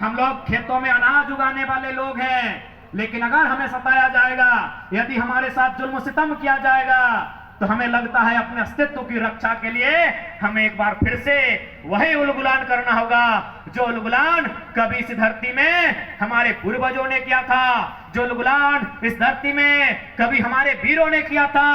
हम लोग खेतों में अनाज उगाने वाले लोग हैं, लेकिन अगर हमें सताया जाएगा, यदि हमारे साथ जुल्म सितम किया जाएगा, तो हमें लगता है अपने अस्तित्व की रक्षा के लिए हमें एक बार फिर से वही उलगुलान करना होगा जो उलगुलान कभी इस धरती में हमारे पूर्वजों ने किया था, जो उलगुलान इस धरती में कभी हमारे वीरों ने किया था।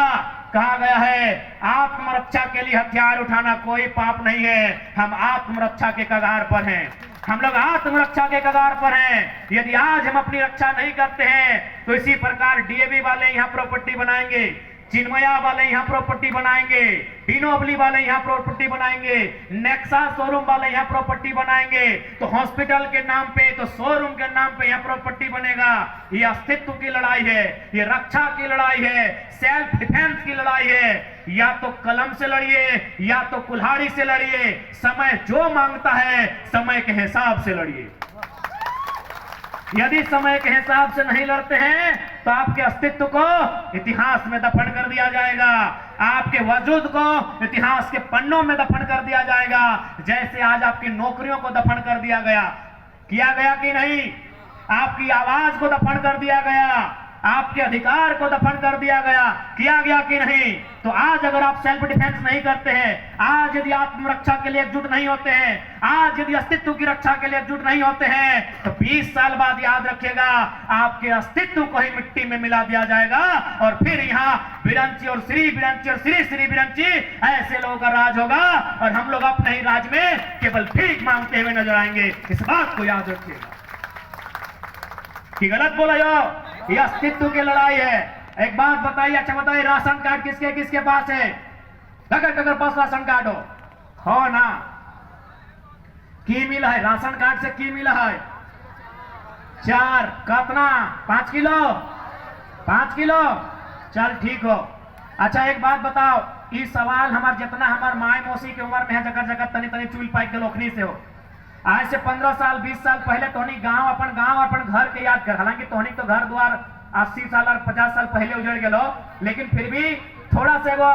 कहा गया है आत्मरक्षा के लिए हथियार उठाना कोई पाप नहीं है, हम आत्मरक्षा के कगार पर हैं, हम लोग आत्मरक्षा के कगार पर हैं। यदि आज हम अपनी रक्षा नहीं करते हैं तो इसी प्रकार डीएवी वाले यहाँ प्रॉपर्टी बनाएंगे, चिन्मया वाले यहाँ प्रॉपर्टी बनाएंगे, डिनोबली वाले यहाँ प्रॉपर्टी बनाएंगे, नेक्सा शोरूम वाले यहाँ प्रॉपर्टी बनाएंगे, तो हॉस्पिटल के नाम पे, तो शोरूम के नाम पे यहाँ प्रॉपर्टी बनेगा। ये अस्तित्व की लड़ाई है, ये रक्षा की लड़ाई है, सेल्फ डिफेंस की लड़ाई है। या तो कलम से लड़िए या तो कुल्हाड़ी से लड़िए, समय जो मांगता है समय के हिसाब से लड़िए। यदि समय के हिसाब से नहीं लड़ते हैं तो आपके अस्तित्व को इतिहास में दफन कर दिया जाएगा, आपके वजूद को इतिहास के पन्नों में दफन कर दिया जाएगा, जैसे आज आपकी नौकरियों को दफन कर दिया गया। किया गया कि नहीं? आपकी आवाज को दफन कर दिया गया, आपके अधिकार को दफन कर दिया गया। किया गया कि नहीं? तो आज अगर आप सेल्फ डिफेंस नहीं करते हैं, आज यदि आत्मरक्षा के लिए एकजुट नहीं होते हैं, आज यदि अस्तित्व की रक्षा के लिए एकजुट नहीं होते हैं, तो 20 साल बाद याद रखिएगा आपके अस्तित्व को ही मिट्टी में मिला दिया जाएगा और फिर यहाँ बिरंची और श्री बिरंची और श्री श्री बिरंची ऐसे लोगों का राज होगा और हम लोग अपने ही राज में केवल भीख मांगते हुए नजर आएंगे। इस बात को याद रखिएगा कि गलत बोला जाओ, यह अस्तित्व की लड़ाई है। एक बात बताइए, अच्छा बताइए, राशन कार्ड किसके किसके पास है? अगर पास राशन कार्ड हो ना? की मिला है राशन कार्ड से? की मिला है 4 कितना 5 किलो 5 किलो, चल ठीक हो। अच्छा एक बात बताओ, ये सवाल हमार जितना हमार माए मौसी की उम्र में है, जगह जगह तनी तनी चूल पाई के लोखनी से हो। आज से 15 साल 20 साल पहले तोहनी गांव अपन घर के याद कर, हालांकि तोहनी तो घर द्वार 80 साल और 50 साल पहले उजड़ गए, लेकिन फिर भी थोड़ा से वो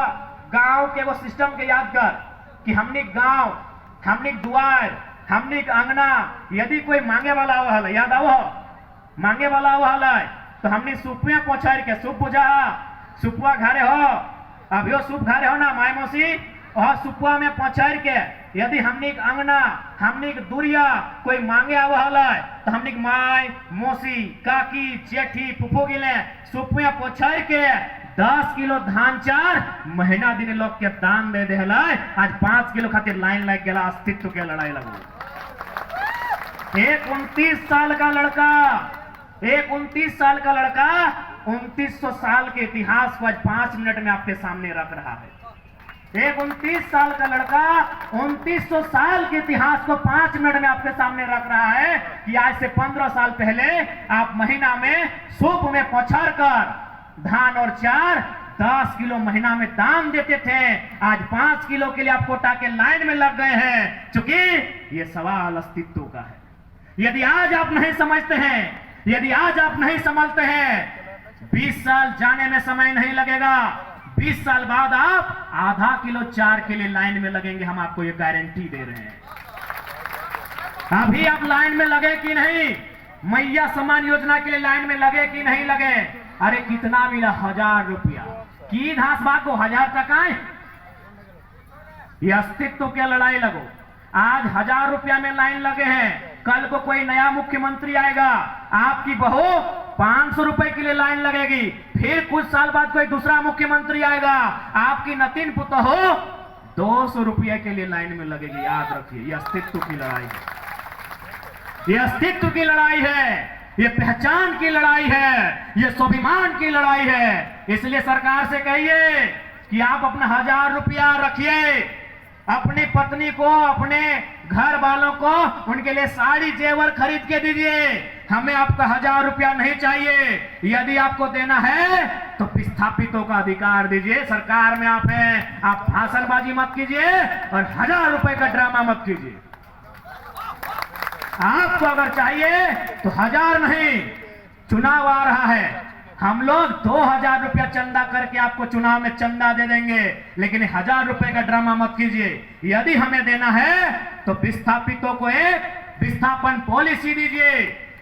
गांव के वो सिस्टम के याद कर कि हमने गांव, हमने द्वार, हमने अंगना, यदि कोई मांगे वाला हो, याद आओ मांगे वाला हो तो हमने सुपिया पहुंचा के सुप पूजा सुपुआ घरे हो, अभियो सुप घरे हो ना माय मौसी, और सुपुआ में पहुंचा के यदि हमने अंगना, हमने दुरिया कोई मांगे आवा तो हमने माय मौसी काकी जेठी फुफो गिले सुपुया पहुंचा के 10 किलो धान 4 महीना दिन लोग के दान दे दे। आज 5 किलो खातिर लाइन लग गया, अस्तित्व के लड़ाई लगो। एक 29 साल का लड़का, एक 29 साल का लड़का 2900 साल के इतिहास को आज 5 मिनट में आपके सामने रख रहा है। एक 29 साल का लड़का 2900 साल के इतिहास को 5 मिनट में आपके सामने रख रहा है कि आज से 15 साल पहले आप महीना में सूप में पछाड़ कर धान और 4 10 किलो महीना में दान देते थे। आज 5 किलो के लिए आप कोटा के लाइन में लग गए हैं, क्योंकि ये सवाल अस्तित्व का है। यदि आज आप नहीं समझते हैं, यदि आज आप नहीं समझते हैं, 20 साल जाने में समय नहीं लगेगा, 20 साल बाद आप आधा किलो 4 के लिए लाइन में लगेंगे, हम आपको ये गारंटी दे रहे हैं। अभी आप लाइन में लगे कि नहीं? मैया सम्मान योजना के लिए लाइन में लगे कि नहीं लगे? अरे कितना मिला? 1000 रुपया की घास बात को 1000 टका है। ये अस्तित्व की लड़ाई लगो। आज 1000 रुपया में लाइन लगे हैं, कल को कोई नया मुख्यमंत्री आएगा, आपकी बहू 500 रुपए के लिए लाइन लगेगी, फिर कुछ साल बाद कोई दूसरा मुख्यमंत्री आएगा, आपकी नतीन पुतहो 200 रुपये के लिए लाइन में लगेगी। याद रखिए, ये अस्तित्व की लड़ाई है, ये अस्तित्व की लड़ाई है, ये पहचान की लड़ाई है, ये स्वाभिमान की लड़ाई है। इसलिए सरकार से कहिए कि आप अपना 1000 रुपया रखिए, अपनी पत्नी को, अपने घर वालों को उनके लिए साड़ी जेवर खरीद के दीजिए। हमें आपका 1000 रुपया नहीं चाहिए। यदि आपको देना है तो विस्थापितों का अधिकार दीजिए। सरकार में आप हैं, आप भाषणबाजी मत कीजिए और 1000 रुपए का ड्रामा मत कीजिए। आपको अगर चाहिए तो 1000 नहीं, चुनाव आ रहा है, हम लोग 2000 रुपया चंदा करके आपको चुनाव में चंदा दे देंगे, लेकिन 1000 रुपए का ड्रामा मत कीजिए। यदि हमें देना है तो विस्थापितों को एक विस्थापन पॉलिसी दीजिए,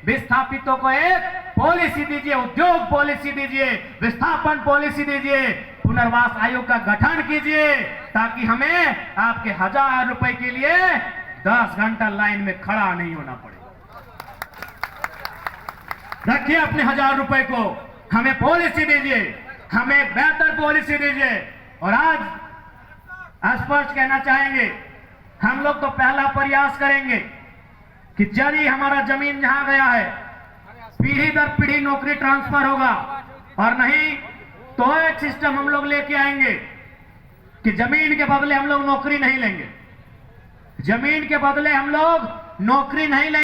विस्थापितों को एक पॉलिसी दीजिए, उद्योग पॉलिसी दीजिए, विस्थापन पॉलिसी दीजिए, पुनर्वास आयोग का गठन कीजिए, ताकि हमें आपके 1000 रुपए के लिए 10 घंटा लाइन में खड़ा नहीं होना पड़े। रखिए अपने 1000 रुपए को, हमें पॉलिसी दीजिए, हमें बेहतर पॉलिसी दीजिए। और आज स्पष्ट कहना चाहेंगे, हम लोग तो पहला प्रयास करेंगे कि यदि हमारा जमीन जहां गया है पीढ़ी दर पीढ़ी नौकरी ट्रांसफर होगा, और नहीं तो एक सिस्टम हम लोग लेके आएंगे कि जमीन के बदले हम लोग नौकरी नहीं लेंगे, जमीन के बदले हम लोग नौकरी नहीं लेंगे।